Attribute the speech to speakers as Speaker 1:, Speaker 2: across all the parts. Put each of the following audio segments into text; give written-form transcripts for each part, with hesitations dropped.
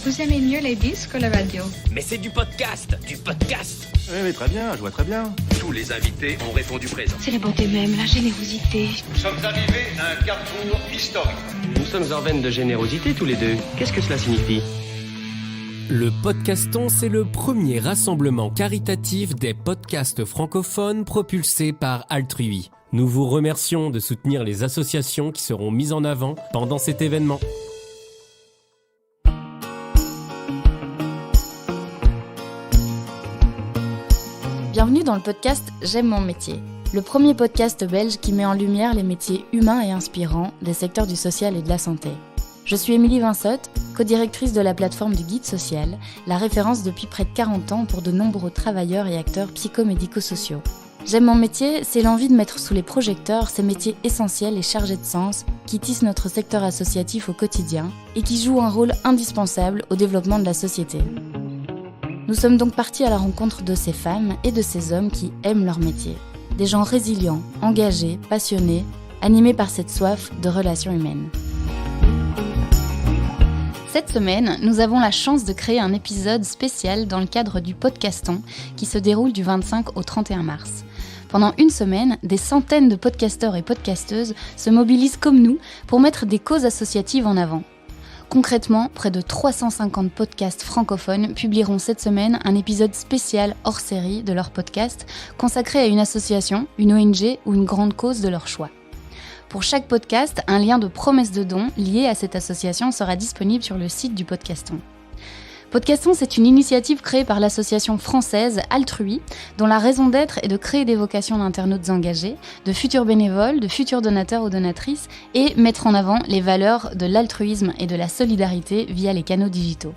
Speaker 1: Vous aimez mieux les disques ou la radio?
Speaker 2: Mais c'est du podcast.
Speaker 3: Oui, très bien, je vois très bien.
Speaker 2: Tous les invités ont répondu présent.
Speaker 4: C'est la bonté même, la générosité.
Speaker 5: Nous sommes arrivés à un carrefour historique.
Speaker 6: Nous sommes en veine de générosité tous les deux. Qu'est-ce que cela signifie ?
Speaker 7: Le Podcaston, c'est le premier rassemblement caritatif des podcasts francophones propulsés par Altrui. Nous vous remercions de soutenir les associations qui seront mises en avant pendant cet événement.
Speaker 8: Bienvenue dans le podcast J'aime mon métier, le premier podcast belge qui met en lumière les métiers humains et inspirants des secteurs du social et de la santé. Je suis Émilie Vinsotte, co-directrice de la plateforme du Guide social, la référence depuis près de 40 ans pour de nombreux travailleurs et acteurs psychomédico-sociaux. J'aime mon métier, c'est l'envie de mettre sous les projecteurs ces métiers essentiels et chargés de sens qui tissent notre secteur associatif au quotidien et qui jouent un rôle indispensable au développement de la société. Nous sommes donc partis à la rencontre de ces femmes et de ces hommes qui aiment leur métier. Des gens résilients, engagés, passionnés, animés par cette soif de relations humaines. Cette semaine, nous avons la chance de créer un épisode spécial dans le cadre du Podcaston qui se déroule du 25 au 31 mars. Pendant une semaine, des centaines de podcasteurs et podcasteuses se mobilisent comme nous pour mettre des causes associatives en avant. Concrètement, près de 350 podcasts francophones publieront cette semaine un épisode spécial hors série de leur podcast consacré à une association, une ONG ou une grande cause de leur choix. Pour chaque podcast, un lien de promesse de don lié à cette association sera disponible sur le site du Podcaston. Podcaston, c'est une initiative créée par l'association française Altrui, dont la raison d'être est de créer des vocations d'internautes engagés, de futurs bénévoles, de futurs donateurs ou donatrices, et mettre en avant les valeurs de l'altruisme et de la solidarité via les canaux digitaux.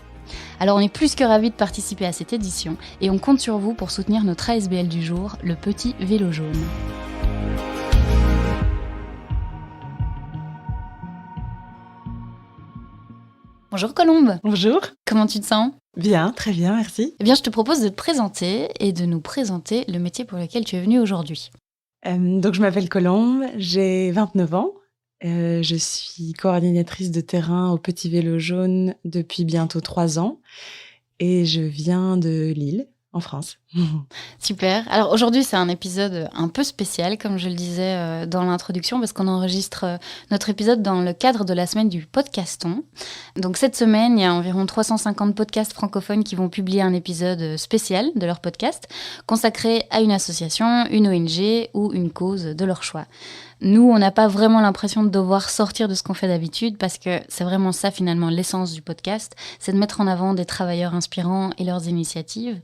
Speaker 8: Alors on est plus que ravis de participer à cette édition, et on compte sur vous pour soutenir notre ASBL du jour, le petit vélo jaune. Bonjour Colombe.
Speaker 9: Bonjour.
Speaker 8: Comment tu te sens ?
Speaker 9: Bien, très bien, merci.
Speaker 8: Eh bien, je te propose de te présenter et de nous présenter le métier pour lequel tu es venue aujourd'hui.
Speaker 9: Donc, je m'appelle Colombe, j'ai 29 ans. Je suis coordinatrice de terrain au Petit Vélo Jaune depuis bientôt 3 ans. Et je viens de Lille, en France.
Speaker 8: Super. Alors aujourd'hui, c'est un épisode un peu spécial, comme je le disais dans l'introduction, parce qu'on enregistre notre épisode dans le cadre de la semaine du Podcaston. Donc cette semaine, il y a environ 350 podcasts francophones qui vont publier un épisode spécial de leur podcast, consacré à une association, une ONG ou une cause de leur choix. Nous, on n'a pas vraiment l'impression de devoir sortir de ce qu'on fait d'habitude, parce que c'est vraiment ça finalement l'essence du podcast, c'est de mettre en avant des travailleurs inspirants et leurs initiatives.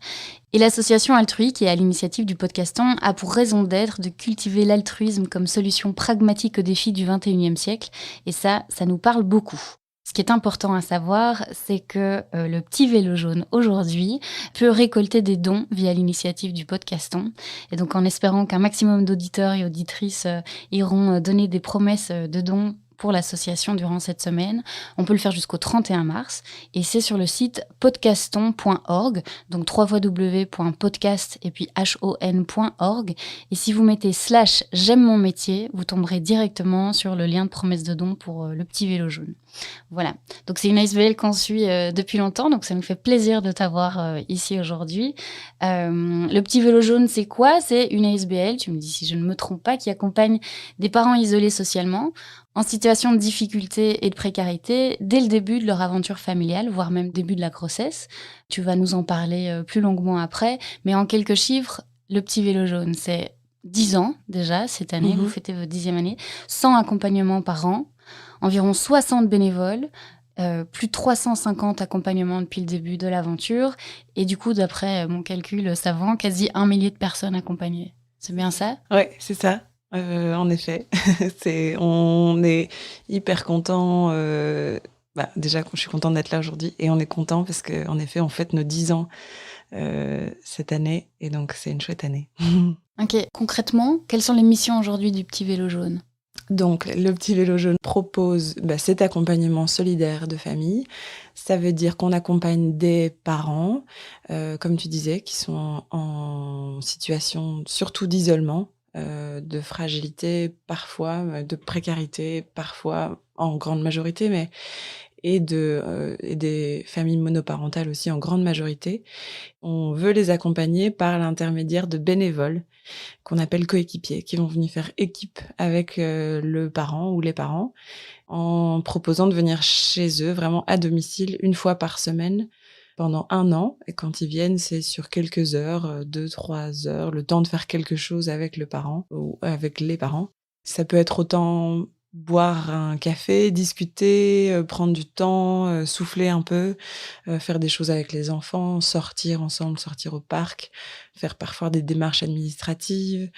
Speaker 8: Et l'association Altrui, qui est à l'initiative du Podcaston, a pour raison d'être de cultiver l'altruisme comme solution pragmatique aux défis du XXIe siècle. Et ça nous parle beaucoup. Ce qui est important à savoir, c'est que le petit vélo jaune aujourd'hui peut récolter des dons via l'initiative du Podcaston. Et donc en espérant qu'un maximum d'auditeurs et auditrices iront donner des promesses de dons pour l'association durant cette semaine. On peut le faire jusqu'au 31 mars et c'est sur le site podcaston.org, donc www.podcast et puis hon.org. Et si vous mettez / j'aime mon métier, vous tomberez directement sur le lien de promesse de don pour le petit vélo jaune. Voilà, donc c'est une ASBL qu'on suit depuis longtemps, donc ça nous fait plaisir de t'avoir ici aujourd'hui. Le petit vélo jaune, c'est quoi ? C'est une ASBL, tu me dis si je ne me trompe pas, qui accompagne des parents isolés socialement, en situation de difficulté et de précarité, dès le début de leur aventure familiale, voire même début de la grossesse. Tu vas nous en parler plus longuement après, mais en quelques chiffres, le petit vélo jaune, c'est 10 ans déjà, cette année, vous fêtez votre 10e année, 100 accompagnements par an, environ 60 bénévoles, plus de 350 accompagnements depuis le début de l'aventure, et du coup, d'après mon calcul savant, quasi 1 millier de personnes accompagnées. C'est bien ça ?
Speaker 9: Oui, c'est ça. En effet, on est hyper content. Déjà, je suis contente d'être là aujourd'hui, et on est content parce qu'en effet, on fête nos 10 ans cette année, et donc c'est une chouette année.
Speaker 8: Ok, concrètement, quelles sont les missions aujourd'hui du petit vélo jaune ?
Speaker 9: Donc, le petit vélo jaune propose cet accompagnement solidaire de famille. Ça veut dire qu'on accompagne des parents, comme tu disais, qui sont en situation surtout d'isolement, de fragilité parfois, de précarité parfois, en grande majorité, et des familles monoparentales aussi en grande majorité. On veut les accompagner par l'intermédiaire de bénévoles qu'on appelle coéquipiers, qui vont venir faire équipe avec le parent ou les parents en proposant de venir chez eux, vraiment à domicile, une fois par semaine, pendant 1 an. Et quand ils viennent, c'est sur quelques heures, 2-3 heures, le temps de faire quelque chose avec le parent ou avec les parents. Ça peut être autant boire un café, discuter, prendre du temps, souffler un peu, faire des choses avec les enfants, sortir ensemble, sortir au parc, faire parfois des démarches administratives,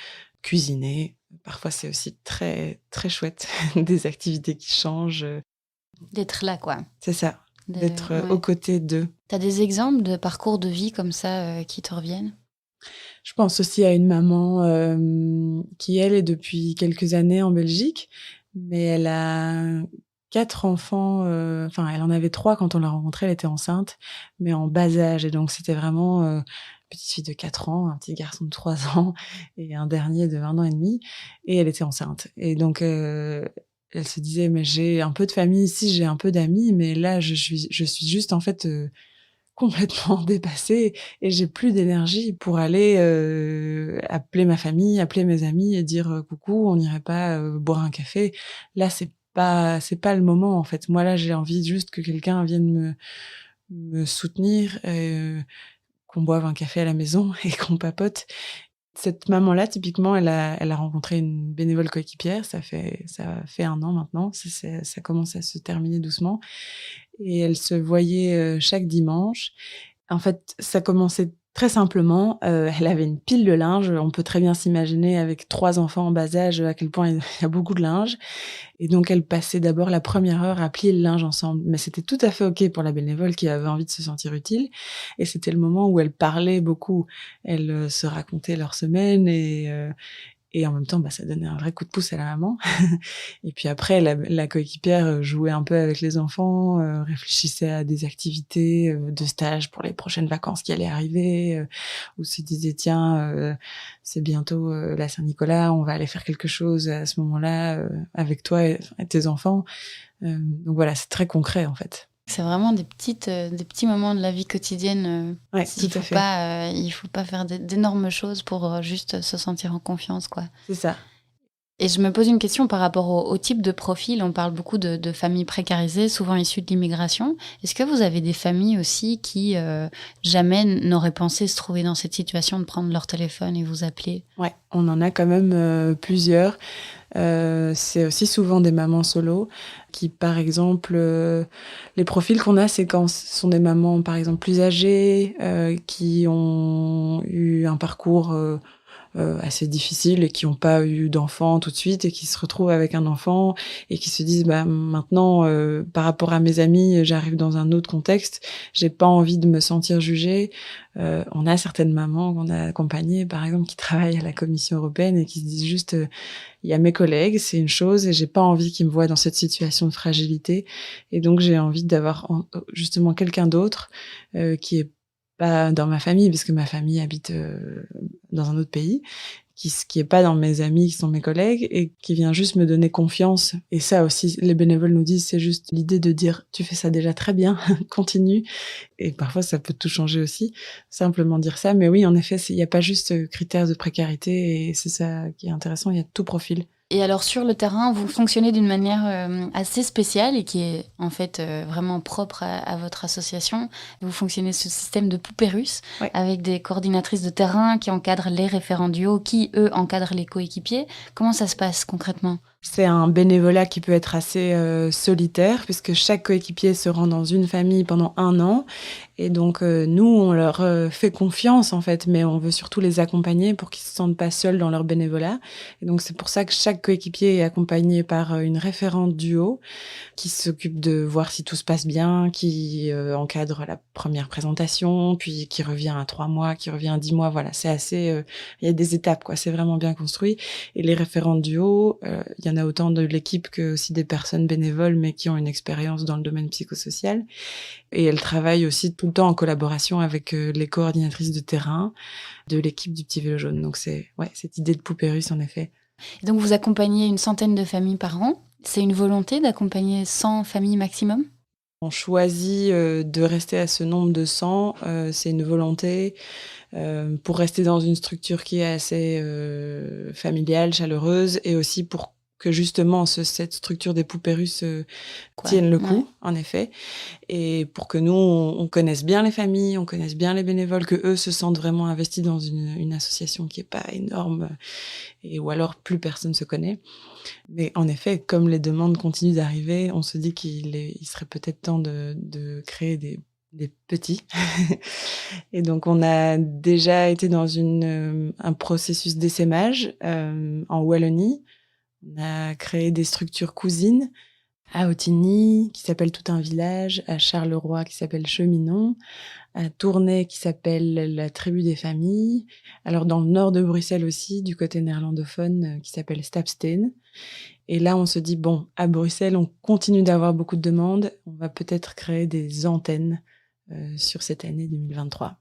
Speaker 9: cuisiner. Parfois, c'est aussi très, très chouette, des activités qui changent.
Speaker 8: D'être là, quoi.
Speaker 9: C'est ça, d'être
Speaker 8: Ouais.
Speaker 9: aux côtés d'eux.
Speaker 8: T'as des exemples de parcours de vie comme ça qui te reviennent?
Speaker 9: Je pense aussi à une maman qui, elle, est depuis quelques années en Belgique, mais elle a 4 enfants, enfin, elle en avait 3 quand on l'a rencontrée, elle était enceinte, mais en bas âge. Et donc, c'était vraiment une petite fille de 4 ans, un petit garçon de 3 ans et un dernier de 1 an et demi. Et elle était enceinte. Et donc, elle se disait, mais j'ai un peu de famille ici, j'ai un peu d'amis, mais là, je suis juste, en fait, complètement dépassée et j'ai plus d'énergie pour aller appeler ma famille, appeler mes amis et dire coucou, on n'irait pas boire un café. Là, c'est pas le moment en fait. Moi là, j'ai envie juste que quelqu'un vienne me soutenir, qu'on boive un café à la maison et qu'on papote. Cette maman-là, typiquement, elle a rencontré une bénévole coéquipière. Ça fait 1 an maintenant. Ça commence à se terminer doucement. Et elle se voyait chaque dimanche. En fait, ça commençait très simplement. Elle avait une pile de linge. On peut très bien s'imaginer avec 3 enfants en bas âge à quel point il y a beaucoup de linge. Et donc, elle passait d'abord la première heure à plier le linge ensemble. Mais c'était tout à fait OK pour la bénévole qui avait envie de se sentir utile. Et c'était le moment où elle parlait beaucoup. Elle se racontait leur semaine et en même temps, ça donnait un vrai coup de pouce à la maman. Et puis après, la coéquipière jouait un peu avec les enfants, réfléchissait à des activités de stage pour les prochaines vacances qui allaient arriver, ou se disait tiens, c'est bientôt la Saint-Nicolas, on va aller faire quelque chose à ce moment-là avec toi et tes enfants. Donc voilà, c'est très concret en fait.
Speaker 8: C'est vraiment des petits moments de la vie quotidienne.
Speaker 9: Ouais,
Speaker 8: Il
Speaker 9: tout à
Speaker 8: faut
Speaker 9: fait.
Speaker 8: il faut pas faire d'énormes choses pour juste se sentir en confiance, quoi.
Speaker 9: C'est ça.
Speaker 8: Et je me pose une question par rapport au type de profil. On parle beaucoup de familles précarisées, souvent issues de l'immigration. Est-ce que vous avez des familles aussi qui jamais n'auraient pensé se trouver dans cette situation de prendre leur téléphone et vous appeler?
Speaker 9: Ouais, on en a quand même plusieurs. C'est aussi souvent des mamans solo qui, par exemple, les profils qu'on a, c'est quand ce sont des mamans, par exemple, plus âgées, qui ont eu un parcours assez difficile et qui n'ont pas eu d'enfant tout de suite et qui se retrouvent avec un enfant et qui se disent maintenant, par rapport à mes amis, j'arrive dans un autre contexte, j'ai pas envie de me sentir jugée. On a certaines mamans qu'on a accompagnées, par exemple, qui travaillent à la Commission européenne et qui se disent juste il y a mes collègues, c'est une chose, et j'ai pas envie qu'ils me voient dans cette situation de fragilité. Et donc, j'ai envie d'avoir justement quelqu'un d'autre qui est pas dans ma famille, parce que ma famille habite dans un autre pays, qui est pas dans mes amis, qui sont mes collègues, et qui vient juste me donner confiance. Et ça aussi, les bénévoles nous disent, c'est juste l'idée de dire, tu fais ça déjà très bien, continue. Et parfois, ça peut tout changer aussi, simplement dire ça. Mais oui, en effet, il n'y a pas juste critères de précarité, et c'est ça qui est intéressant, il y a tout profil.
Speaker 8: Et alors sur le terrain, vous fonctionnez d'une manière assez spéciale et qui est en fait vraiment propre à votre association. Vous fonctionnez ce système de poupées russes,
Speaker 9: ouais,
Speaker 8: avec des coordinatrices de terrain qui encadrent les référents duo, qui eux encadrent les coéquipiers. Comment ça se passe concrètement ?
Speaker 9: C'est un bénévolat qui peut être assez solitaire, puisque chaque coéquipier se rend dans une famille pendant 1 an. Et donc, nous, on leur fait confiance, en fait, mais on veut surtout les accompagner pour qu'ils ne se sentent pas seuls dans leur bénévolat. Et donc, c'est pour ça que chaque coéquipier est accompagné par une référente duo qui s'occupe de voir si tout se passe bien, qui encadre la première présentation, puis qui revient à 3 mois, qui revient à 10 mois. Voilà, c'est assez... il y a des étapes, quoi. C'est vraiment bien construit. Et les référentes duo, il y en a autant de l'équipe que aussi des personnes bénévoles, mais qui ont une expérience dans le domaine psychosocial. Et elles travaillent aussi tout le temps en collaboration avec les coordinatrices de terrain de l'équipe du Petit Vélo Jaune. Donc c'est cette idée de poupée russe, en effet.
Speaker 8: Et donc vous accompagnez une centaine de familles par an. C'est une volonté d'accompagner 100 familles maximum ?
Speaker 9: On choisit de rester à ce nombre de 100, c'est une volonté pour rester dans une structure qui est assez familiale, chaleureuse, et aussi pour que justement cette structure des poupées russes tienne le coup, en effet, et pour que nous, on connaisse bien les familles, on connaisse bien les bénévoles, que eux se sentent vraiment investis dans une association qui est pas énorme, ou alors plus personne se connaît. Mais en effet, comme les demandes continuent d'arriver, on se dit qu'il serait peut-être temps de créer des petits. Et donc, on a déjà été dans un processus d'essaimage en Wallonie. On a créé des structures cousines à Ottigny, qui s'appelle Tout un village, à Charleroi, qui s'appelle Cheminon, à Tournai, qui s'appelle La Tribu des familles. Alors, dans le nord de Bruxelles aussi, du côté néerlandophone, qui s'appelle Stapsteen. Et là, on se dit, bon, à Bruxelles, on continue d'avoir beaucoup de demandes. On va peut-être créer des antennes sur cette année 2023.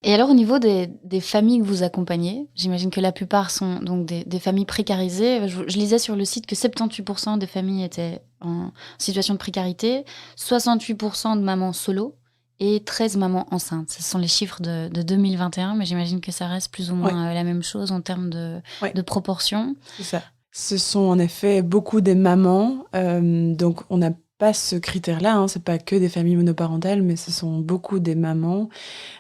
Speaker 8: Et alors, au niveau des familles que vous accompagnez, j'imagine que la plupart sont donc des familles précarisées. Je lisais sur le site que 78% des familles étaient en situation de précarité, 68% de mamans solo et 13 mamans enceintes. Ce sont les chiffres de 2021, mais j'imagine que ça reste plus ou moins la même chose en termes de proportion.
Speaker 9: C'est ça. Ce sont en effet beaucoup des mamans, donc on n'a pas ce critère-là, hein, c'est pas que des familles monoparentales, mais ce sont beaucoup des mamans,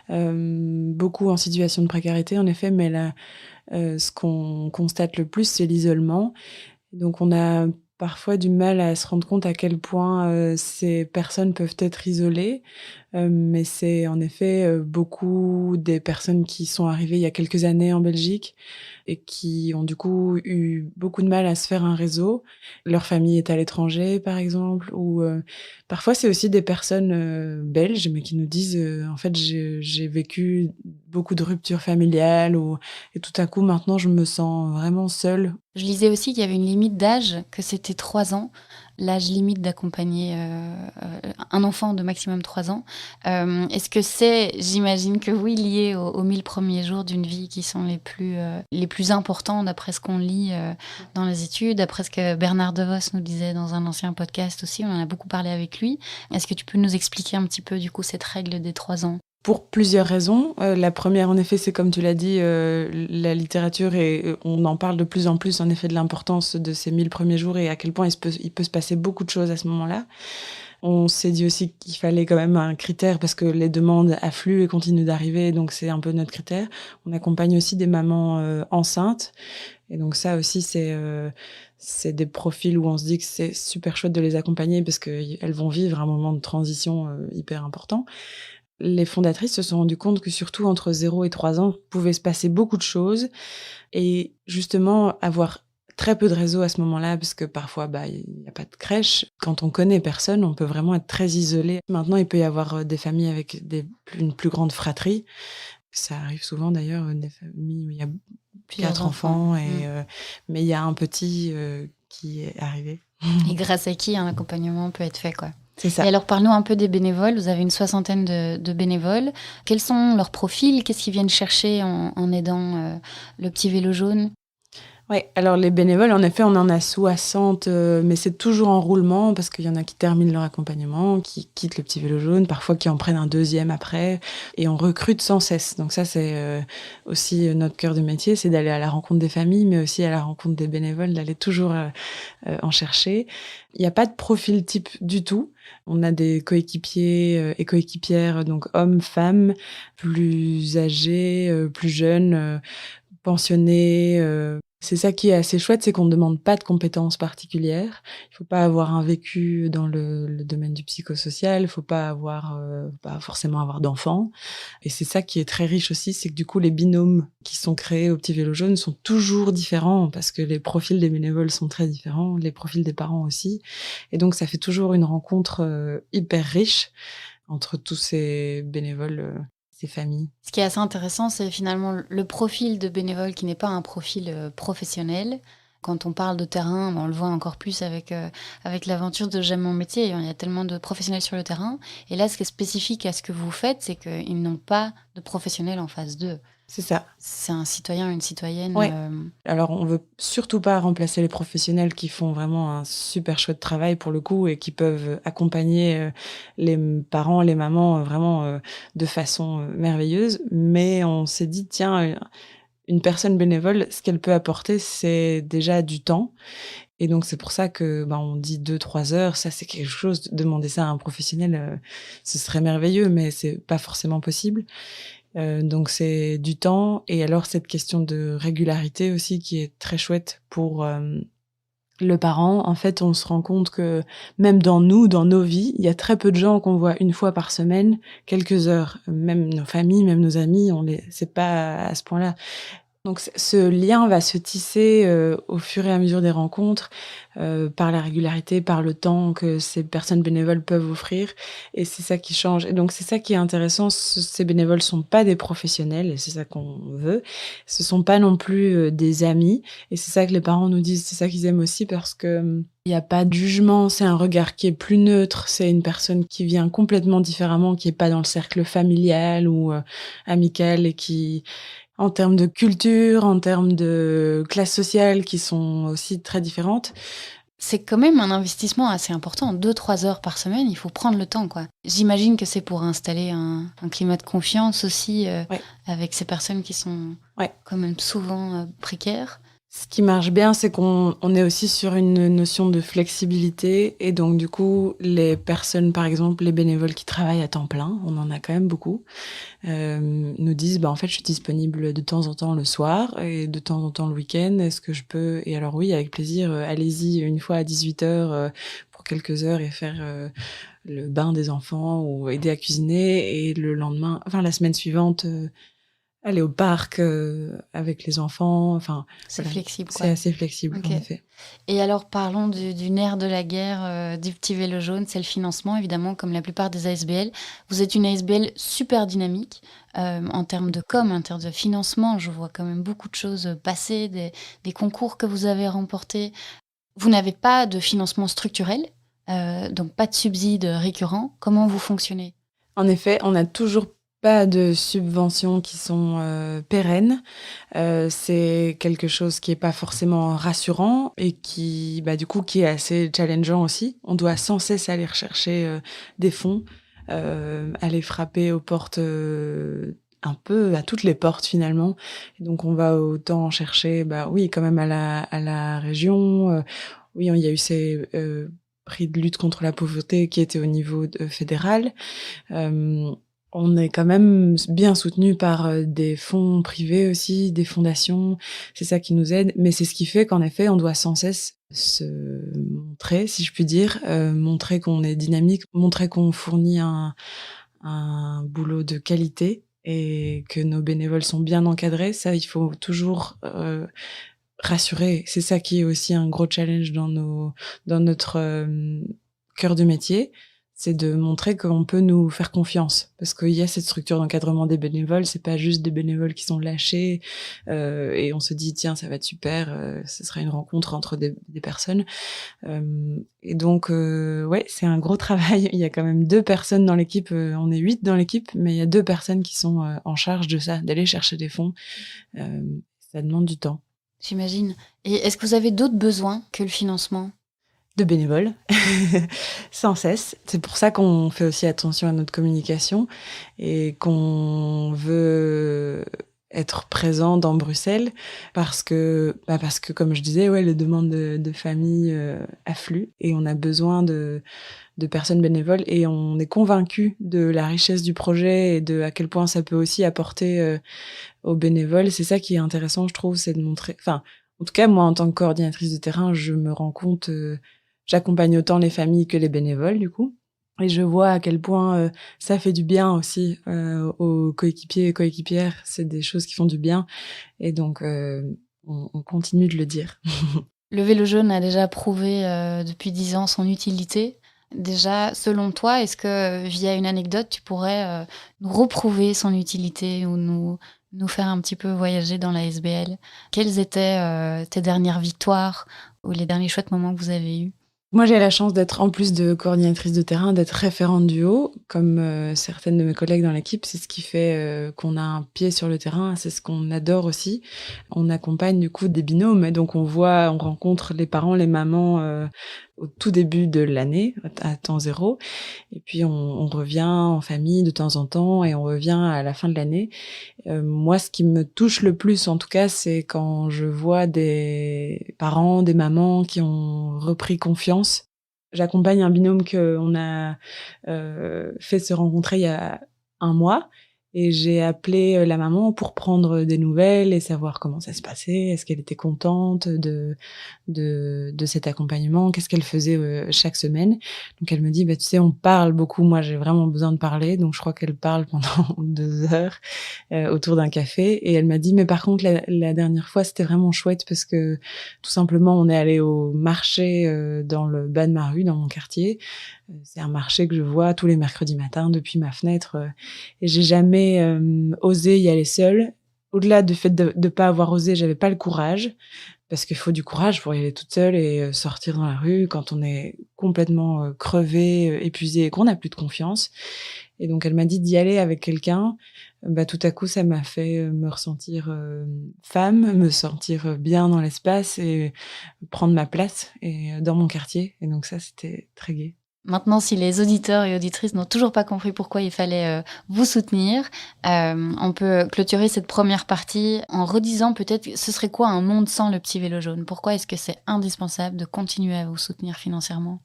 Speaker 9: beaucoup en situation de précarité en effet, mais là, ce qu'on constate le plus, c'est l'isolement. Donc on a parfois du mal à se rendre compte à quel point ces personnes peuvent être isolées, mais c'est en effet beaucoup des personnes qui sont arrivées il y a quelques années en Belgique et qui ont du coup eu beaucoup de mal à se faire un réseau. Leur famille est à l'étranger, par exemple, ou parfois c'est aussi des personnes belges, mais qui nous disent en fait j'ai vécu beaucoup de ruptures familiales, et tout à coup maintenant je me sens vraiment seule.
Speaker 8: Je lisais aussi qu'il y avait une limite d'âge, que c'était 3 ans, l'âge limite d'accompagner un enfant de maximum 3 ans. Est-ce que c'est, j'imagine que oui, lié aux 1000 premiers jours d'une vie qui sont les plus importants d'après ce qu'on lit dans les études, d'après ce que Bernard DeVos nous disait dans un ancien podcast aussi, on en a beaucoup parlé avec lui. Est-ce que tu peux nous expliquer un petit peu du coup cette règle des 3 ans ?
Speaker 9: Pour plusieurs raisons. La première, en effet, c'est comme tu l'as dit, la littérature, et on en parle de plus en plus, en effet, de l'importance de ces 1000 premiers jours et à quel point il peut se passer beaucoup de choses à ce moment-là. On s'est dit aussi qu'il fallait quand même un critère parce que les demandes affluent et continuent d'arriver, donc c'est un peu notre critère. On accompagne aussi des mamans enceintes, et donc ça aussi, c'est des profils où on se dit que c'est super chouette de les accompagner parce qu'elles vont vivre un moment de transition hyper important. Les fondatrices se sont rendues compte que surtout entre 0 et 3 ans, pouvait se passer beaucoup de choses, et justement avoir très peu de réseau à ce moment-là, parce que parfois, il n'y a pas de crèche. Quand on connaît personne, on peut vraiment être très isolé. Maintenant, il peut y avoir des familles avec une plus grande fratrie. Ça arrive souvent d'ailleurs, des familles où il y a 4 enfants, mais il y a un petit qui est arrivé.
Speaker 8: Et grâce à qui un accompagnement peut être fait, quoi.
Speaker 9: C'est ça.
Speaker 8: Et alors, parlons un peu des bénévoles. Vous avez une 60aine de bénévoles. Quels sont leurs profils ? Qu'est-ce qu'ils viennent chercher en aidant le petit vélo jaune ?
Speaker 9: Oui, alors les bénévoles, en effet, on en a 60, mais c'est toujours en roulement parce qu'il y en a qui terminent leur accompagnement, qui quittent le petit vélo jaune, parfois qui en prennent un deuxième après, et on recrute sans cesse. Donc ça, c'est aussi notre cœur de métier, c'est d'aller à la rencontre des familles, mais aussi à la rencontre des bénévoles, d'aller toujours en chercher. Il n'y a pas de profil type du tout. On a des coéquipiers et coéquipières, donc hommes, femmes, plus âgés, plus jeunes, pensionnés. C'est ça qui est assez chouette, c'est qu'on ne demande pas de compétences particulières. Il ne faut pas avoir un vécu dans le domaine du psychosocial, il ne faut pas forcément avoir d'enfants. Et c'est ça qui est très riche aussi, c'est que du coup, les binômes qui sont créés au Petit Vélo Jaune sont toujours différents parce que les profils des bénévoles sont très différents, les profils des parents aussi. Et donc, ça fait toujours une rencontre hyper riche entre tous ces bénévoles. Ces familles.
Speaker 8: Ce qui est assez intéressant, c'est finalement le profil de bénévole qui n'est pas un profil professionnel, Quand on parle de terrain, on le voit encore plus avec l'aventure de J'aime mon métier. Il y a tellement de professionnels sur le terrain. Et là, ce qui est spécifique à ce que vous faites, c'est qu'ils n'ont pas de professionnels en face d'eux.
Speaker 9: C'est ça.
Speaker 8: C'est un citoyen, une citoyenne.
Speaker 9: Ouais. Alors, on veut surtout pas remplacer les professionnels qui font vraiment un super chouette travail pour le coup et qui peuvent accompagner les parents, les mamans vraiment de façon merveilleuse. Mais on s'est dit, tiens, une personne bénévole, ce qu'elle peut apporter, c'est déjà du temps. Et donc, c'est pour ça que on dit 2-3 heures. Ça, c'est quelque chose. Demander ça à un professionnel, ce serait merveilleux, mais c'est pas forcément possible. Donc c'est du temps et alors cette question de régularité aussi qui est très chouette pour le parent. En fait, on se rend compte que même dans nos vies, il y a très peu de gens qu'on voit une fois par semaine, quelques heures. Même nos familles, même nos amis, c'est pas à ce point-là. Donc ce lien va se tisser au fur et à mesure des rencontres, par la régularité, par le temps que ces personnes bénévoles peuvent offrir, et c'est ça qui change. Et donc c'est ça qui est intéressant, ces bénévoles sont pas des professionnels, et c'est ça qu'on veut. Ce sont pas non plus des amis, et c'est ça que les parents nous disent, c'est ça qu'ils aiment aussi, parce que il y a pas de jugement, c'est un regard qui est plus neutre, c'est une personne qui vient complètement différemment, qui est pas dans le cercle familial ou amical, et qui en termes de culture, en termes de classe sociale qui sont aussi très différentes.
Speaker 8: C'est quand même un investissement assez important. 2-3 heures par semaine, il faut prendre le temps, quoi. J'imagine que c'est pour installer un climat de confiance aussi avec ces personnes qui sont quand même souvent précaires.
Speaker 9: Ce qui marche bien, c'est qu'on est aussi sur une notion de flexibilité. Et donc, du coup, les personnes, par exemple, les bénévoles qui travaillent à temps plein, on en a quand même beaucoup, nous disent, en fait, je suis disponible de temps en temps le soir et de temps en temps le week-end. Est-ce que je peux... Et alors oui, avec plaisir, allez-y une fois à 18h pour quelques heures et faire le bain des enfants ou aider à cuisiner. Et le lendemain, la semaine suivante... aller au parc avec les enfants,
Speaker 8: c'est flexible, quoi.
Speaker 9: C'est assez flexible, en effet.
Speaker 8: Et alors, parlons du nerf de la guerre du petit vélo jaune, c'est le financement, évidemment, comme la plupart des ASBL. Vous êtes une ASBL super dynamique en termes de en termes de financement. Je vois quand même beaucoup de choses passer, des concours que vous avez remportés. Vous n'avez pas de financement structurel, donc pas de subsides récurrents. Comment vous fonctionnez ?
Speaker 9: En effet, on n'a toujours pas de subventions qui sont pérennes. C'est quelque chose qui est pas forcément rassurant et qui, du coup, qui est assez challengeant aussi. On doit sans cesse aller rechercher des fonds, aller frapper aux portes, un peu à toutes les portes finalement. Et donc on va autant chercher, quand même à la région. Oui, il y a eu ces prix de lutte contre la pauvreté qui étaient au niveau fédéral. On est quand même bien soutenu par des fonds privés aussi, des fondations. C'est ça qui nous aide. Mais c'est ce qui fait qu'en effet, on doit sans cesse se montrer, si je puis dire, montrer qu'on est dynamique, montrer qu'on fournit un boulot de qualité et que nos bénévoles sont bien encadrés. Ça, il faut toujours rassurer. C'est ça qui est aussi un gros challenge dans notre cœur de métier. C'est de montrer qu'on peut nous faire confiance. Parce qu'il y a cette structure d'encadrement des bénévoles, c'est pas juste des bénévoles qui sont lâchés et on se dit, tiens, ça va être super, ce sera une rencontre entre des personnes. Et donc, c'est un gros travail. Il y a quand même 2 personnes dans l'équipe, on est 8 dans l'équipe, mais il y a 2 personnes qui sont en charge de ça, d'aller chercher des fonds. Ça demande du temps.
Speaker 8: J'imagine. Et est-ce que vous avez d'autres besoins que le financement ?
Speaker 9: De bénévoles, sans cesse. C'est pour ça qu'on fait aussi attention à notre communication et qu'on veut être présent dans Bruxelles parce que comme je disais, les demandes de famille affluent et on a besoin de personnes bénévoles et on est convaincu de la richesse du projet et de à quel point ça peut aussi apporter aux bénévoles. C'est ça qui est intéressant, je trouve, c'est de montrer... en tout cas, moi, en tant que coordinatrice de terrain, je me rends compte... J'accompagne autant les familles que les bénévoles, du coup. Et je vois à quel point ça fait du bien aussi aux coéquipiers et coéquipières. C'est des choses qui font du bien. Et donc, on continue de le dire.
Speaker 8: Le vélo jaune a déjà prouvé depuis 10 ans son utilité. Déjà, selon toi, est-ce que via une anecdote, tu pourrais nous reprouver son utilité ou nous nous faire un petit peu voyager dans la SBL. Quelles étaient tes dernières victoires ou les derniers chouettes moments que vous avez eus?
Speaker 9: Moi, j'ai la chance d'être, en plus de coordinatrice de terrain, d'être référente du haut, comme certaines de mes collègues dans l'équipe. C'est ce qui fait qu'on a un pied sur le terrain. C'est ce qu'on adore aussi. On accompagne du coup des binômes. Et donc, on rencontre les parents, les mamans au tout début de l'année, à temps zéro. Et puis, on revient en famille de temps en temps et on revient à la fin de l'année. Moi, ce qui me touche le plus, en tout cas, c'est quand je vois des parents, des mamans qui ont repris confiance. J'accompagne un binôme qu'on a fait se rencontrer il y a 1 mois. Et j'ai appelé la maman pour prendre des nouvelles et savoir comment ça se passait. Est-ce qu'elle était contente de cet accompagnement? Qu'est-ce qu'elle faisait chaque semaine? Donc elle me dit, tu sais, on parle beaucoup. Moi, j'ai vraiment besoin de parler. Donc je crois qu'elle parle pendant 2 heures autour d'un café. Et elle m'a dit, mais par contre, la dernière fois, c'était vraiment chouette parce que tout simplement, on est allé au marché dans le bas de ma rue, dans mon quartier. C'est un marché que je vois tous les mercredis matins depuis ma fenêtre. Et j'ai jamais osé y aller seule. Au-delà du fait de pas avoir osé, j'avais pas le courage. Parce qu'il faut du courage pour y aller toute seule et sortir dans la rue quand on est complètement crevé, épuisé et qu'on n'a plus de confiance. Et donc, elle m'a dit d'y aller avec quelqu'un. Tout à coup, ça m'a fait me ressentir femme, me sentir bien dans l'espace et prendre ma place dans mon quartier. Et donc ça, c'était très gai.
Speaker 8: Maintenant, si les auditeurs et auditrices n'ont toujours pas compris pourquoi il fallait vous soutenir, on peut clôturer cette première partie en redisant peut-être ce serait quoi un monde sans le petit vélo jaune? Pourquoi est-ce que c'est indispensable de continuer à vous soutenir financièrement?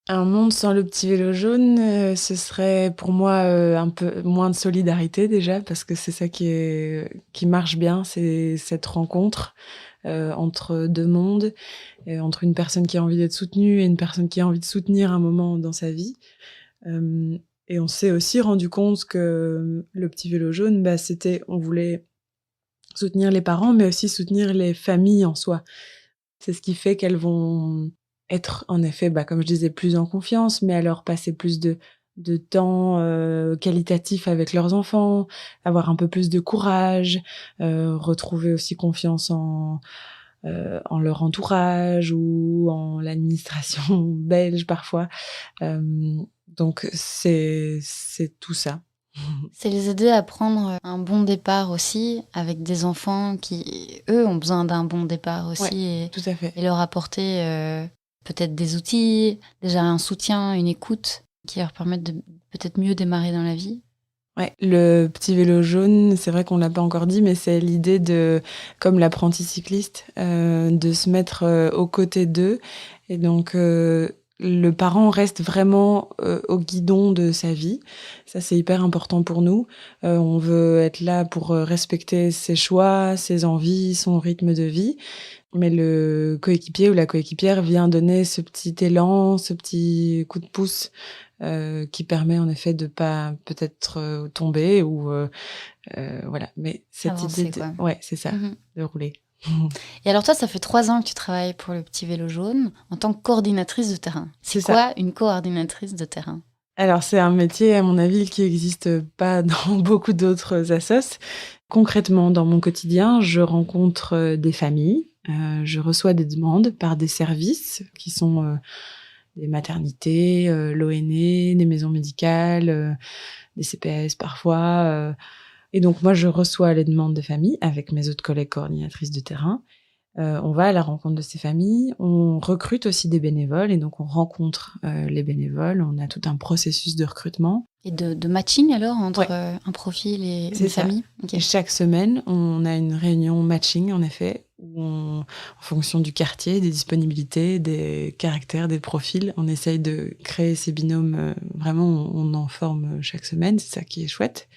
Speaker 9: Un monde sans le petit vélo jaune, ce serait pour moi un peu moins de solidarité déjà, parce que c'est ça qui marche bien, c'est cette rencontre entre 2 mondes, entre une personne qui a envie d'être soutenue et une personne qui a envie de soutenir un moment dans sa vie. Et on s'est aussi rendu compte que le petit vélo jaune, on voulait soutenir les parents, mais aussi soutenir les familles en soi. C'est ce qui fait qu'elles vont être, en effet, comme je disais, plus en confiance, mais alors passer plus de temps qualitatif avec leurs enfants, avoir un peu plus de courage, retrouver aussi confiance en leur entourage ou en l'administration belge parfois. Donc c'est tout ça.
Speaker 8: C'est les aider à prendre un bon départ aussi, avec des enfants qui, eux, ont besoin d'un bon départ aussi.
Speaker 9: Tout à fait.
Speaker 8: Et leur apporter peut-être des outils, déjà un soutien, une écoute qui leur permettent de peut-être mieux démarrer dans la vie.
Speaker 9: Ouais, le petit vélo jaune, c'est vrai qu'on l'a pas encore dit, mais c'est l'idée de, comme l'apprenti cycliste, de se mettre aux côtés d'eux. Et donc, le parent reste vraiment au guidon de sa vie. Ça, c'est hyper important pour nous. On veut être là pour respecter ses choix, ses envies, son rythme de vie. Mais le coéquipier ou la coéquipière vient donner ce petit élan, ce petit coup de pouce qui permet en effet de pas peut-être tomber ou voilà. Mais cette
Speaker 8: avancer,
Speaker 9: idée, ouais, c'est ça, de rouler.
Speaker 8: Et alors toi, ça fait 3 ans que tu travailles pour le petit vélo jaune en tant que coordinatrice de terrain. C'est quoi une coordinatrice de terrain?
Speaker 9: Alors c'est un métier, à mon avis, qui n'existe pas dans beaucoup d'autres assos. Concrètement, dans mon quotidien, je rencontre des familles, je reçois des demandes par des services qui sont des maternités, l'ONE, des maisons médicales, des CPS parfois. Et donc moi, je reçois les demandes des familles avec mes autres collègues coordinatrices de terrain. On va à la rencontre de ces familles, on recrute aussi des bénévoles et donc on rencontre les bénévoles, on a tout un processus de recrutement.
Speaker 8: Et de matching alors entre un profil et une famille.
Speaker 9: Okay. Et chaque semaine, on a une réunion matching en effet, où en fonction du quartier, des disponibilités, des caractères, des profils, on essaye de créer ces binômes, vraiment on en forme chaque semaine, c'est ça qui est chouette.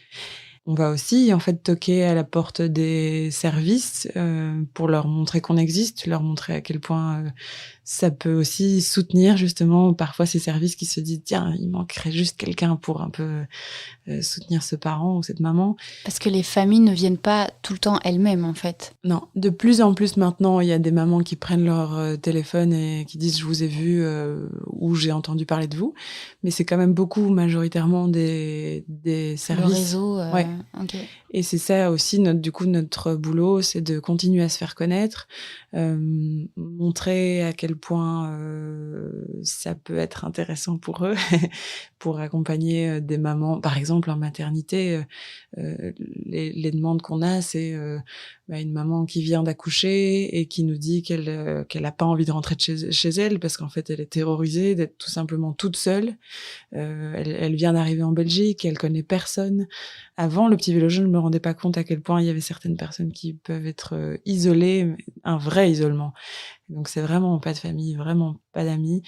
Speaker 9: On va aussi, en fait, toquer à la porte des services pour leur montrer qu'on existe, leur montrer à quel point ça peut aussi soutenir, justement, parfois ces services qui se disent « Tiens, il manquerait juste quelqu'un pour un peu soutenir ce parent ou cette maman. »
Speaker 8: Parce que les familles ne viennent pas tout le temps elles-mêmes, en fait.
Speaker 9: Non, de plus en plus maintenant, il y a des mamans qui prennent leur téléphone et qui disent « Je vous ai vu ou j'ai entendu parler de vous ». Mais c'est quand même beaucoup, majoritairement, des services.
Speaker 8: Le réseau.
Speaker 9: Ouais.
Speaker 8: Ok.
Speaker 9: Et c'est ça aussi, notre boulot, c'est de continuer à se faire connaître, montrer à quel point ça peut être intéressant pour eux, pour accompagner des mamans. Par exemple, en maternité, les demandes qu'on a, c'est une maman qui vient d'accoucher et qui nous dit qu'elle a pas envie de rentrer chez elle parce qu'en fait, elle est terrorisée d'être tout simplement toute seule. Elle vient d'arriver en Belgique, elle connaît personne. Avant, le petit vélo jaune, je me rendais pas compte à quel point il y avait certaines personnes qui peuvent être isolées, un vrai isolement. Donc c'est vraiment pas de famille, vraiment pas d'amis.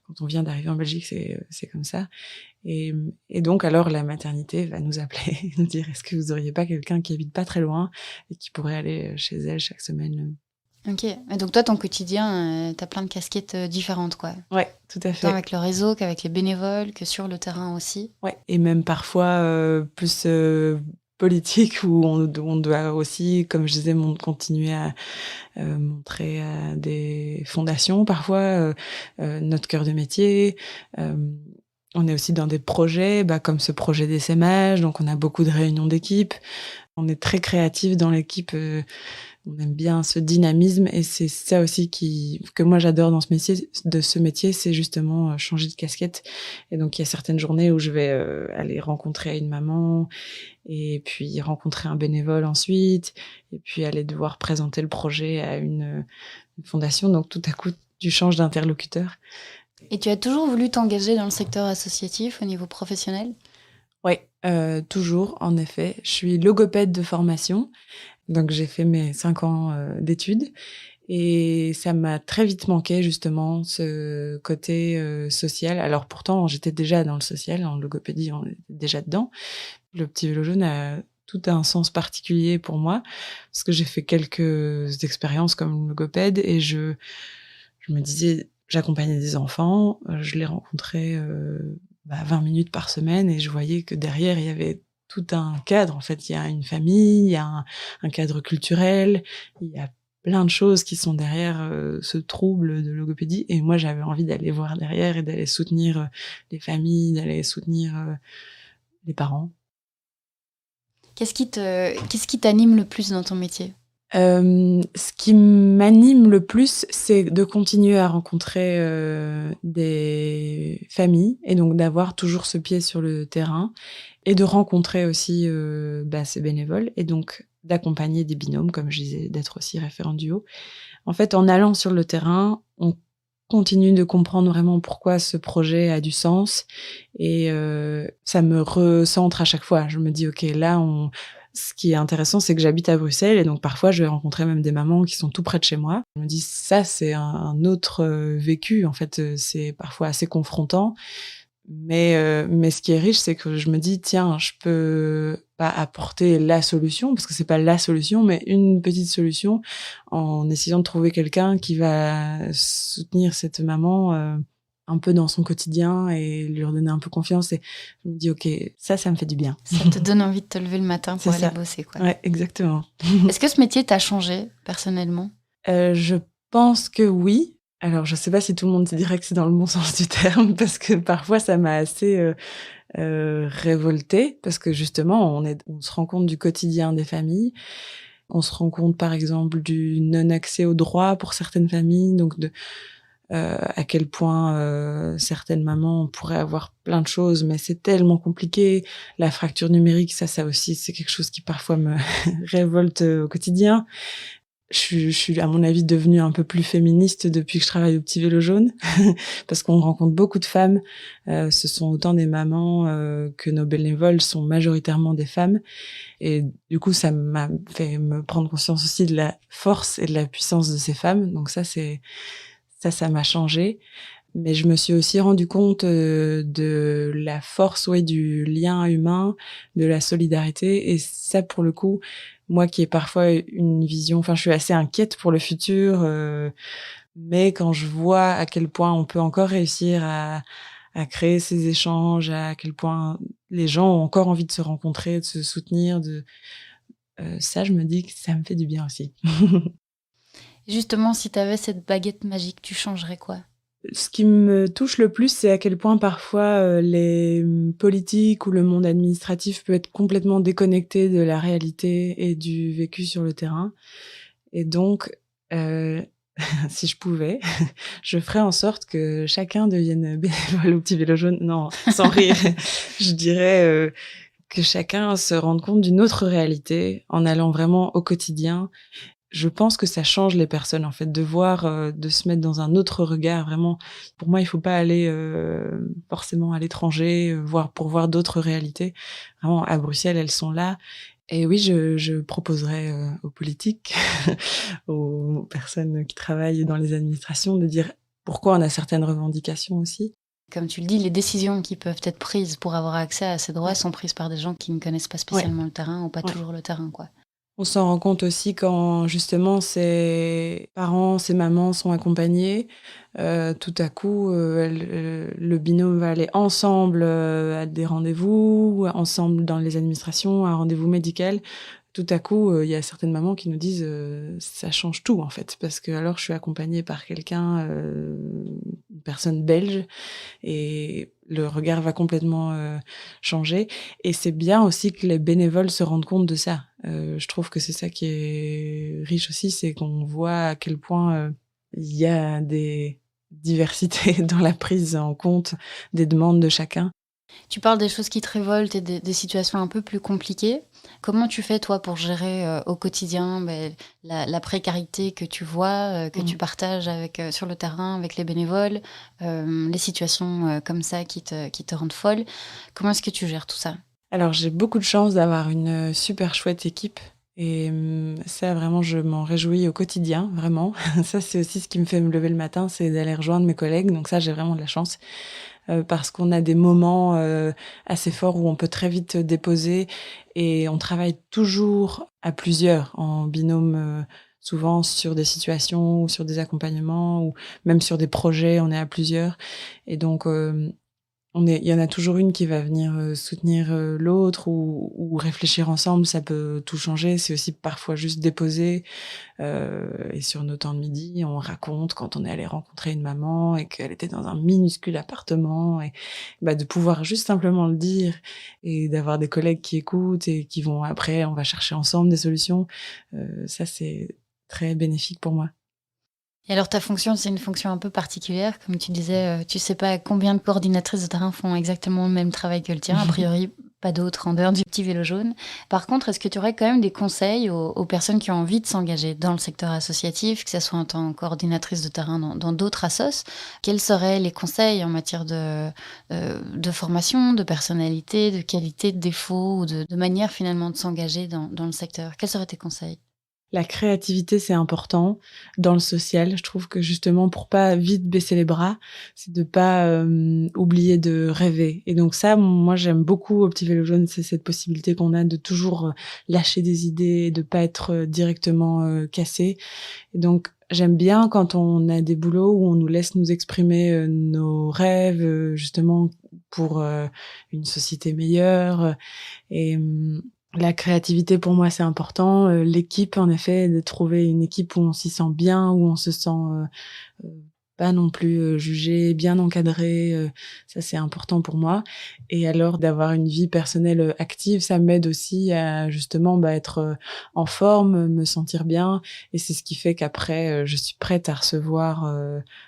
Speaker 9: Quand on vient d'arriver en Belgique, c'est comme ça. Et donc alors la maternité va nous appeler, nous dire est-ce que vous auriez pas quelqu'un qui habite pas très loin et qui pourrait aller chez elle chaque semaine.
Speaker 8: Ok. Et donc toi, ton quotidien, t'as plein de casquettes différentes, quoi.
Speaker 9: Ouais, tout à fait.
Speaker 8: Tant avec le réseau qu'avec les bénévoles, que sur le terrain aussi.
Speaker 9: Ouais. Et même parfois plus politique où on doit aussi, comme je disais, continuer à montrer à des fondations parfois notre cœur de métier. On est aussi dans des projets, comme ce projet d'essaimage, donc on a beaucoup de réunions d'équipe. On est très créatif dans l'équipe. On aime bien ce dynamisme et c'est ça aussi que moi j'adore dans ce métier, c'est justement changer de casquette. Et donc il y a certaines journées où je vais aller rencontrer une maman et puis rencontrer un bénévole ensuite et puis aller devoir présenter le projet à une fondation. Donc tout à coup tu changes d'interlocuteur.
Speaker 8: Et tu as toujours voulu t'engager dans le secteur associatif au niveau professionnel ?
Speaker 9: Oui, toujours, en effet. Je suis logopède de formation, donc j'ai fait mes 5 ans d'études et ça m'a très vite manqué justement ce côté social. Alors pourtant, j'étais déjà dans le social, en logopédie, on était déjà dedans. Le petit vélo jaune a tout un sens particulier pour moi parce que j'ai fait quelques expériences comme logopède et je me disais, j'accompagnais des enfants, je les rencontrais 20 minutes par semaine et je voyais que derrière, il y avait tout un cadre. En fait, il y a une famille, il y a un cadre culturel, il y a plein de choses qui sont derrière ce trouble de logopédie. Et moi, j'avais envie d'aller voir derrière et d'aller soutenir les familles, d'aller soutenir les parents.
Speaker 8: Qu'est-ce qui t'anime le plus dans ton métier ?
Speaker 9: Ce qui m'anime le plus, c'est de continuer à rencontrer des familles et donc d'avoir toujours ce pied sur le terrain et de rencontrer aussi ces bénévoles et donc d'accompagner des binômes, comme je disais, d'être aussi référent duo. En fait, en allant sur le terrain, on continue de comprendre vraiment pourquoi ce projet a du sens et ça me recentre à chaque fois. Je me dis, OK, là, ce qui est intéressant, c'est que j'habite à Bruxelles et donc parfois je vais rencontrer même des mamans qui sont tout près de chez moi. Je me dis ça, c'est un autre vécu. En fait, c'est parfois assez confrontant. Mais ce qui est riche, c'est que je me dis tiens, je peux pas apporter la solution parce que c'est pas la solution, mais une petite solution en essayant de trouver quelqu'un qui va soutenir cette maman un peu dans son quotidien et lui redonner un peu confiance. Et je me dis, OK, ça me fait du bien.
Speaker 8: Ça te donne envie de te lever le matin pour aller bosser, quoi.
Speaker 9: Ouais, exactement.
Speaker 8: Est-ce que ce métier t'a changé, personnellement ?
Speaker 9: Je pense que oui. Alors, je sais pas si tout le monde te dirait que c'est dans le bon sens du terme, parce que parfois, ça m'a assez révoltée, parce que justement, on se rend compte du quotidien des familles. On se rend compte, par exemple, du non-accès aux droits pour certaines familles, donc à quel point certaines mamans pourraient avoir plein de choses, mais c'est tellement compliqué. La fracture numérique, ça aussi, c'est quelque chose qui parfois me révolte au quotidien. Je suis, à mon avis, devenue un peu plus féministe depuis que je travaille au Petit Vélo Jaune, parce qu'on rencontre beaucoup de femmes. Ce sont autant des mamans que nos bénévoles sont majoritairement des femmes. Et du coup, ça m'a fait me prendre conscience aussi de la force et de la puissance de ces femmes. Donc ça m'a changé. Mais je me suis aussi rendu compte de la force, du lien humain, de la solidarité. Et ça, pour le coup, moi qui ai parfois une vision, je suis assez inquiète pour le futur, mais quand je vois à quel point on peut encore réussir à créer ces échanges, à quel point les gens ont encore envie de se rencontrer, de se soutenir, ça, je me dis que ça me fait du bien aussi.
Speaker 8: Justement, si tu avais cette baguette magique, tu changerais quoi ?
Speaker 9: Ce qui me touche le plus, c'est à quel point parfois les politiques ou le monde administratif peut être complètement déconnecté de la réalité et du vécu sur le terrain. Et donc, si je pouvais, je ferais en sorte que chacun devienne bénévole au Petit Vélo Jaune. Non, sans rire. Je dirais que chacun se rende compte d'une autre réalité en allant vraiment au quotidien. Je pense que ça change les personnes, en fait, de voir, de se mettre dans un autre regard. Vraiment, pour moi, il faut pas aller forcément à l'étranger, pour voir d'autres réalités. Vraiment, à Bruxelles, elles sont là. Et oui, je proposerais aux politiques, aux personnes qui travaillent dans les administrations, de dire pourquoi on a certaines revendications aussi.
Speaker 8: Comme tu le dis, les décisions qui peuvent être prises pour avoir accès à ces droits sont prises par des gens qui ne connaissent pas spécialement le terrain ou pas toujours le terrain, quoi.
Speaker 9: On s'en rend compte aussi quand justement ces parents, ces mamans sont accompagnés. Tout à coup, le binôme va aller ensemble à des rendez-vous, ensemble dans les administrations, à un rendez-vous médical. Tout à coup, il y a certaines mamans qui nous disent ça change tout en fait, parce que alors je suis accompagnée par quelqu'un, une personne belge, et le regard va complètement changer. Et c'est bien aussi que les bénévoles se rendent compte de ça. Je trouve que c'est ça qui est riche aussi, c'est qu'on voit à quel point il y a des diversités dans la prise en compte des demandes de chacun.
Speaker 8: Tu parles des choses qui te révoltent et des situations un peu plus compliquées. Comment tu fais, toi, pour gérer au quotidien la précarité que tu vois, que tu partages sur le terrain avec les bénévoles, les situations comme ça qui te rendent folle? Comment est-ce que tu gères tout ça?
Speaker 9: Alors, j'ai beaucoup de chance d'avoir une super chouette équipe. Et ça, vraiment, je m'en réjouis au quotidien, vraiment. Ça, c'est aussi ce qui me fait me lever le matin, c'est d'aller rejoindre mes collègues. Donc ça, j'ai vraiment de la chance. Parce qu'on a des moments assez forts où on peut très vite déposer, et on travaille toujours à plusieurs, en binôme, souvent sur des situations ou sur des accompagnements ou même sur des projets, on est à plusieurs. Et donc, il y en a toujours une qui va venir soutenir l'autre ou réfléchir ensemble, ça peut tout changer. C'est aussi parfois juste déposer. Et sur nos temps de midi, on raconte quand on est allé rencontrer une maman et qu'elle était dans un minuscule appartement, et de pouvoir juste simplement le dire et d'avoir des collègues qui écoutent et qui vont après, on va chercher ensemble des solutions. Ça, c'est très bénéfique pour moi.
Speaker 8: Et alors ta fonction, c'est une fonction un peu particulière. Comme tu disais, tu sais pas combien de coordinatrices de terrain font exactement le même travail que le tien. A priori, pas d'autres en dehors du Petit Vélo Jaune. Par contre, est-ce que tu aurais quand même des conseils aux personnes qui ont envie de s'engager dans le secteur associatif, que ce soit en tant que coordinatrice de terrain dans d'autres assos? Quels seraient les conseils en matière de formation, de personnalité, de qualité, de défaut, ou de manière finalement de s'engager dans le secteur? Quels seraient tes conseils?
Speaker 9: La créativité, c'est important dans le social. Je trouve que justement, pour pas vite baisser les bras, c'est de pas oublier de rêver. Et donc ça, moi, j'aime beaucoup au Petit Vélo Jaune, c'est cette possibilité qu'on a de toujours lâcher des idées, de pas être directement cassé. Et donc, j'aime bien quand on a des boulots où on nous laisse nous exprimer nos rêves, justement pour une société meilleure. Et la créativité, pour moi, c'est important. L'équipe, en effet, de trouver une équipe où on s'y sent bien, où on se sent pas non plus jugé, bien encadré. Ça, c'est important pour moi. Et alors, d'avoir une vie personnelle active, ça m'aide aussi à justement être en forme, me sentir bien. Et c'est ce qui fait qu'après, je suis prête à recevoir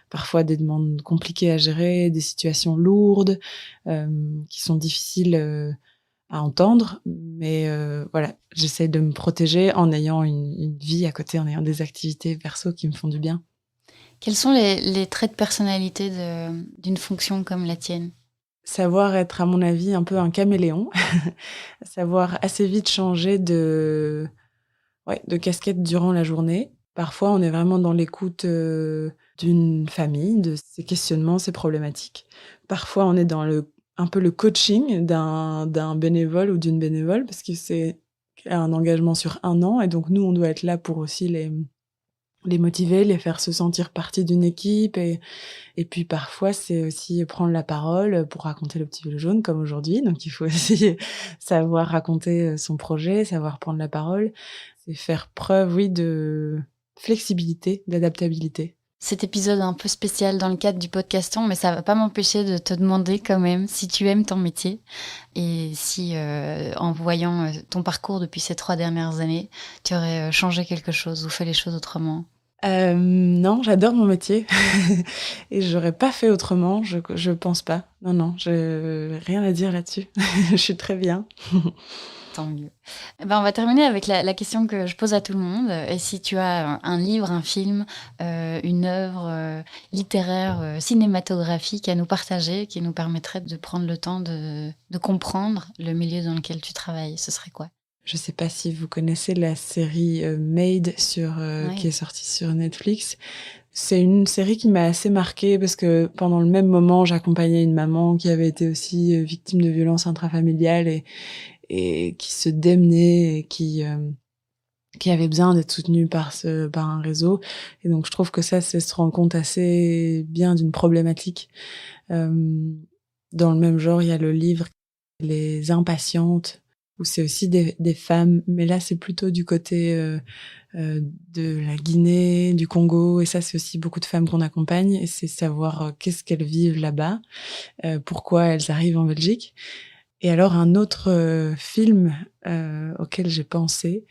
Speaker 9: parfois des demandes compliquées à gérer, des situations lourdes qui sont difficiles à entendre, mais voilà, j'essaie de me protéger en ayant une vie à côté, en ayant des activités perso qui me font du bien.
Speaker 8: Quels sont les traits de personnalité d'une fonction comme la tienne?
Speaker 9: Savoir être, à mon avis, un peu un caméléon, savoir assez vite changer de casquette durant la journée. Parfois, on est vraiment dans l'écoute d'une famille, de ses questionnements, ses problématiques. Parfois, on est dans un peu le coaching d'un bénévole ou d'une bénévole, parce que c'est un engagement sur 1 an, et donc nous, on doit être là pour aussi les motiver, les faire se sentir partie d'une équipe, et puis parfois, c'est aussi prendre la parole pour raconter le Petit Vélo Jaune, comme aujourd'hui, donc il faut aussi savoir raconter son projet, savoir prendre la parole, c'est faire preuve, oui, de flexibilité, d'adaptabilité.
Speaker 8: cet épisode un peu spécial dans le cadre du podcaston, mais ça va pas m'empêcher de te demander quand même si tu aimes ton métier et si, en voyant ton parcours depuis ces 3 dernières années, tu aurais changé quelque chose ou fait les choses autrement.
Speaker 9: Non, j'adore mon métier et j'aurais pas fait autrement, je pense pas. Non, j'ai rien à dire là-dessus. Je suis très bien.
Speaker 8: Tant mieux. On va terminer avec la question que je pose à tout le monde. Et si tu as un livre, un film, une œuvre littéraire, cinématographique à nous partager, qui nous permettrait de prendre le temps de comprendre le milieu dans lequel tu travailles, ce serait quoi ?
Speaker 9: Je sais pas si vous connaissez la série Made qui est sortie sur Netflix. C'est une série qui m'a assez marquée parce que pendant le même moment, j'accompagnais une maman qui avait été aussi victime de violences intrafamiliales et qui se démenait et qui avait besoin d'être soutenue par un réseau. Et donc, je trouve que ça se rend compte assez bien d'une problématique. Dans le même genre, il y a le livre Les Impatientes, où c'est aussi des femmes, mais là, c'est plutôt du côté de la Guinée, du Congo, et ça, c'est aussi beaucoup de femmes qu'on accompagne, et c'est savoir qu'est-ce qu'elles vivent là-bas, pourquoi elles arrivent en Belgique. Et alors, un autre film auquel j'ai pensé,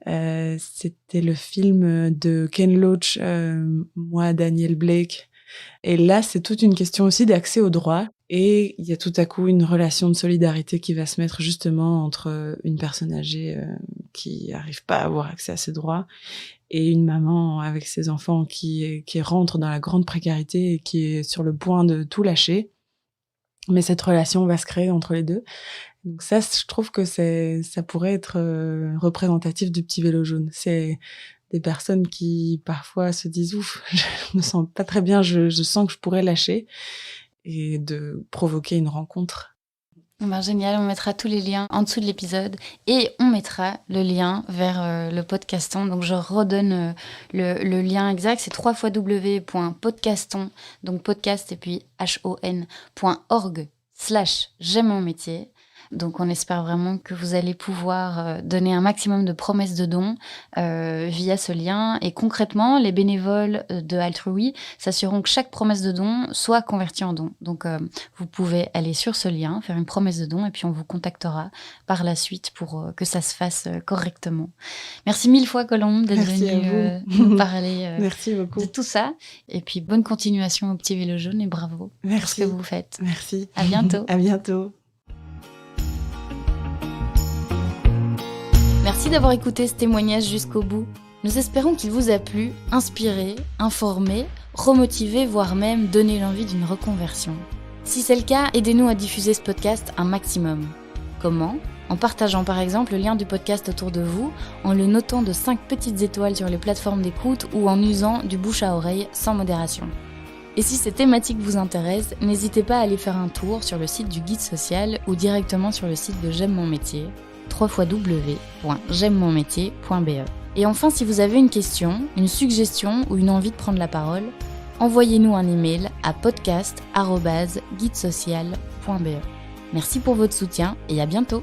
Speaker 9: c'était le film de Ken Loach, Moi, Daniel Blake. Et là, c'est toute une question aussi d'accès aux droits. Et il y a tout à coup une relation de solidarité qui va se mettre justement entre une personne âgée qui n'arrive pas à avoir accès à ses droits et une maman avec ses enfants qui rentre dans la grande précarité et qui est sur le point de tout lâcher. Mais cette relation va se créer entre les deux. Donc ça, je trouve que ça pourrait être représentatif du petit vélo jaune. C'est des personnes qui parfois se disent « Ouf, je me sens pas très bien, je sens que je pourrais lâcher » et de provoquer une rencontre.
Speaker 8: Génial, on mettra tous les liens en dessous de l'épisode et on mettra le lien vers le podcaston. Donc je redonne le lien exact, c'est www.podcaston, donc podcast et puis hon.org/j'aime mon métier. Donc on espère vraiment que vous allez pouvoir donner un maximum de promesses de dons via ce lien. Et concrètement, les bénévoles de Altrui s'assureront que chaque promesse de don soit convertie en don. Donc vous pouvez aller sur ce lien, faire une promesse de don et puis on vous contactera par la suite pour que ça se fasse correctement. Merci 1000 fois Colombe d'être venue nous parler
Speaker 9: Merci beaucoup.
Speaker 8: de tout ça. Et puis bonne continuation au petit vélo jaune et bravo pour ce que vous faites.
Speaker 9: Merci.
Speaker 8: À bientôt.
Speaker 9: À bientôt.
Speaker 8: Merci d'avoir écouté ce témoignage jusqu'au bout. Nous espérons qu'il vous a plu, inspiré, informé, remotivé, voire même donné l'envie d'une reconversion. Si c'est le cas, aidez-nous à diffuser ce podcast un maximum. Comment ? En partageant par exemple le lien du podcast autour de vous, en le notant de 5 petites étoiles sur les plateformes d'écoute ou en usant du bouche à oreille sans modération. Et si ces thématiques vous intéressent, n'hésitez pas à aller faire un tour sur le site du Guide Social ou directement sur le site de J'aime mon métier, www.j'aimemonmétier.be. Et enfin, si vous avez une question, une suggestion ou une envie de prendre la parole, envoyez-nous un email à podcast@guidesocial.be. Merci pour votre soutien et à bientôt.